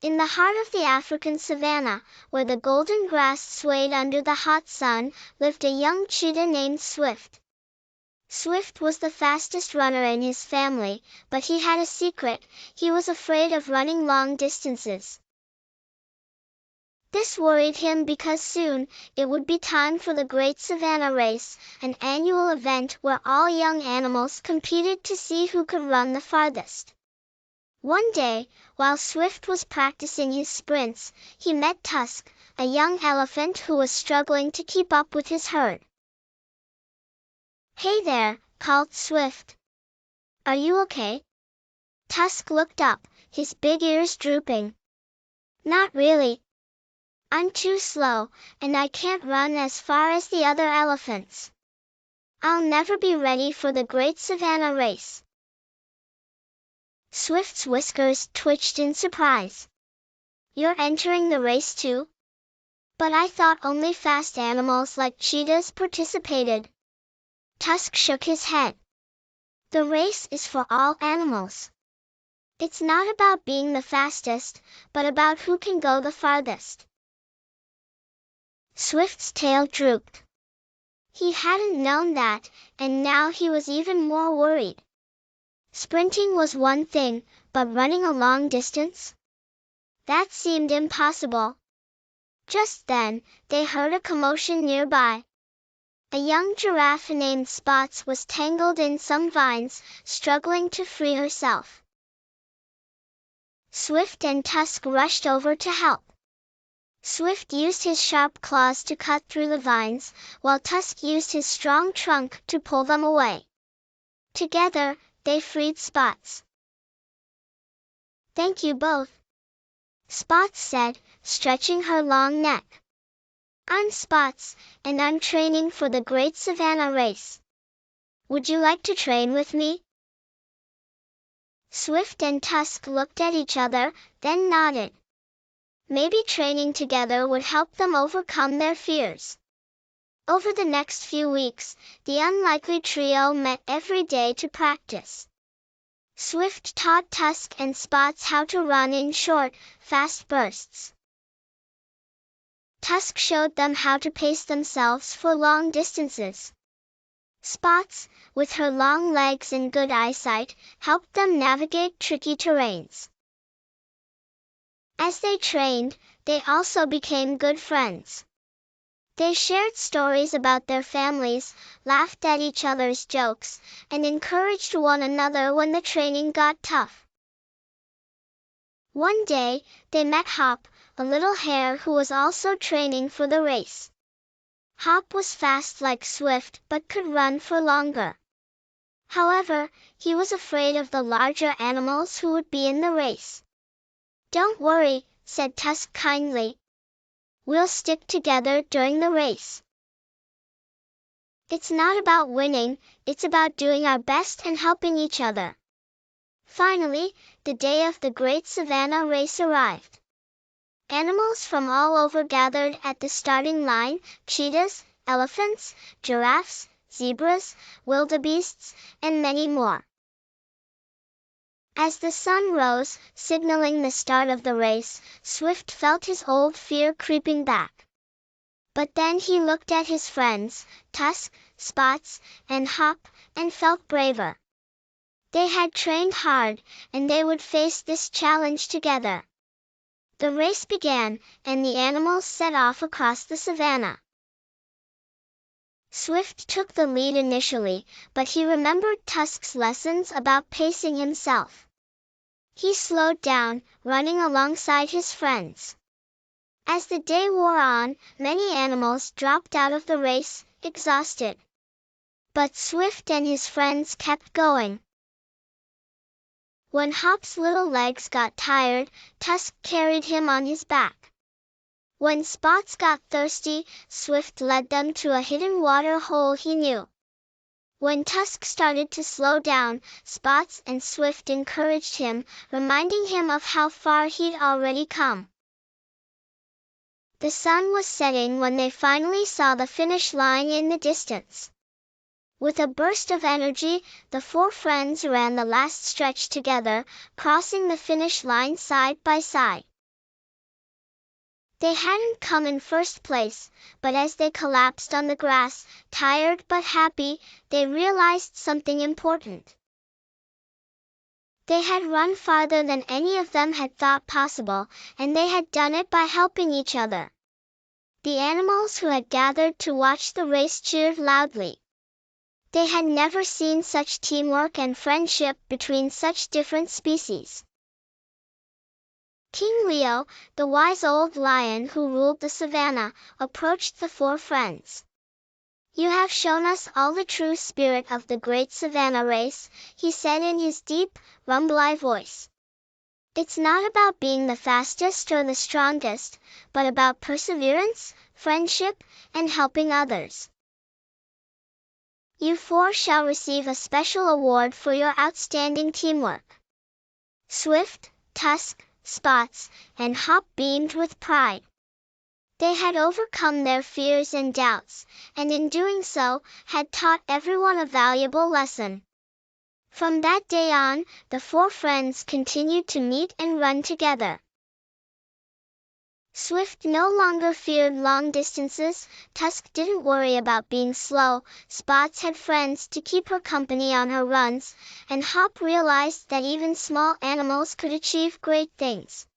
In the heart of the African savanna, where the golden grass swayed under the hot sun, lived a young cheetah named Swift. Swift was the fastest runner in his family, but he had a secret: he was afraid of running long distances. This worried him because soon it would be time for the Great Savannah Race, an annual event where all young animals competed to see who could run the farthest. One day, while Swift was practicing his sprints, he met Tusk, a young elephant who was struggling to keep up with his herd. "Hey there," called Swift. "Are you okay?" Tusk looked up, his big ears drooping. "Not really. I'm too slow, and I can't run as far as the other elephants. I'll never be ready for the Great Savannah Race." Swift's whiskers twitched in surprise. "You're entering the race too? But I thought only fast animals like cheetahs participated." Tusk shook his head. "The race is for all animals. It's not about being the fastest, but about who can go the farthest." Swift's tail drooped. He hadn't known that, and now he was even more worried. Sprinting was one thing, but running a long distance? That seemed impossible. Just then, they heard a commotion nearby. A young giraffe named Spots was tangled in some vines, struggling to free herself. Swift and Tusk rushed over to help. Swift used his sharp claws to cut through the vines, while Tusk used his strong trunk to pull them away. Together, they freed Spots. "Thank you both," Spots said, stretching her long neck. "I'm Spots, and I'm training for the Great Savannah Race. Would you like to train with me?" Swift and Tusk looked at each other, then nodded. Maybe training together would help them overcome their fears. Over the next few weeks, the unlikely trio met every day to practice. Swift taught Tusk and Spots how to run in short, fast bursts. Tusk showed them how to pace themselves for long distances. Spots, with her long legs and good eyesight, helped them navigate tricky terrains. As they trained, they also became good friends. They shared stories about their families, laughed at each other's jokes, and encouraged one another when the training got tough. One day, they met Hop, a little hare who was also training for the race. Hop was fast like Swift but could run for longer. However, he was afraid of the larger animals who would be in the race. "Don't worry," said Tusk kindly. "We'll stick together during the race. It's not about winning, it's about doing our best and helping each other." Finally, the day of the Great Savannah Race arrived. Animals from all over gathered at the starting line: cheetahs, elephants, giraffes, zebras, wildebeests, and many more. As the sun rose, signaling the start of the race, Swift felt his old fear creeping back. But then he looked at his friends, Tusk, Spots, and Hop, and felt braver. They had trained hard, and they would face this challenge together. The race began, and the animals set off across the savannah. Swift took the lead initially, but he remembered Tusk's lessons about pacing himself. He slowed down, running alongside his friends. As the day wore on, many animals dropped out of the race, exhausted. But Swift and his friends kept going. When Hop's little legs got tired, Tusk carried him on his back. When Spots got thirsty, Swift led them to a hidden water hole he knew. When Tusk started to slow down, Spots and Swift encouraged him, reminding him of how far he'd already come. The sun was setting when they finally saw the finish line in the distance. With a burst of energy, the four friends ran the last stretch together, crossing the finish line side by side. They hadn't come in first place, but as they collapsed on the grass, tired but happy, they realized something important. They had run farther than any of them had thought possible, and they had done it by helping each other. The animals who had gathered to watch the race cheered loudly. They had never seen such teamwork and friendship between such different species. King Leo, the wise old lion who ruled the savannah, approached the four friends. "You have shown us all the true spirit of the Great Savannah Race," he said in his deep, rumbly voice. "It's not about being the fastest or the strongest, but about perseverance, friendship, and helping others. You four shall receive a special award for your outstanding teamwork." Swift, Tusk, Spots, and Hop beamed with pride. They had overcome their fears and doubts, and in doing so, had taught everyone a valuable lesson. From that day on, the four friends continued to meet and run together. Swift no longer feared long distances, Tusk didn't worry about being slow, Spots had friends to keep her company on her runs, and Hop realized that even small animals could achieve great things.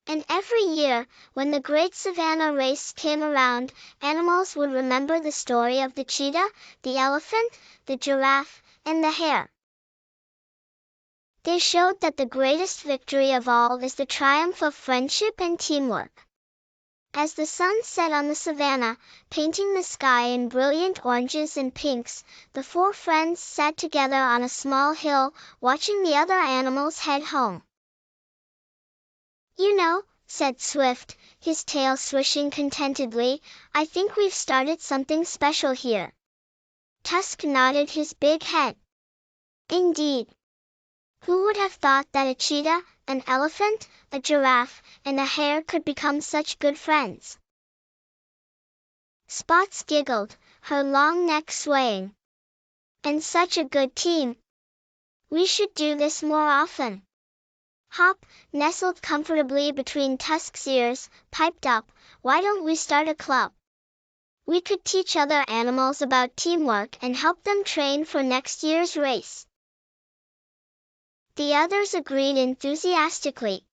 And every year, when the Great Savannah Race came around, animals would remember the story of the cheetah, the elephant, the giraffe, and the hare. They showed that the greatest victory of all is the triumph of friendship and teamwork. As the sun set on the savannah, painting the sky in brilliant oranges and pinks, the four friends sat together on a small hill, watching the other animals head home. "You know," said Swift, his tail swishing contentedly, "I think we've started something special here." Tusk nodded his big head. "Indeed. Who would have thought that a cheetah, an elephant, a giraffe, and a hare could become such good friends?" Spots giggled, her long neck swaying. "And such a good team. We should do this more often." Hop, nestled comfortably between Tusk's ears, piped up, "Why don't we start a club? We could teach other animals about teamwork and help them train for next year's race." The others agreed enthusiastically.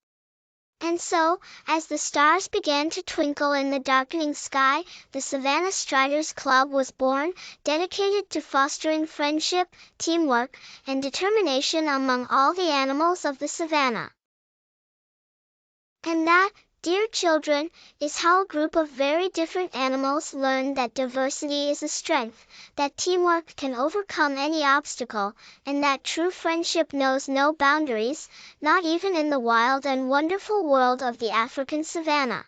And so, as the stars began to twinkle in the darkening sky, the Savannah Striders Club was born, dedicated to fostering friendship, teamwork, and determination among all the animals of the savannah. And that, dear children, is how a group of very different animals learn that diversity is a strength, that teamwork can overcome any obstacle, and that true friendship knows no boundaries, not even in the wild and wonderful world of the African savannah.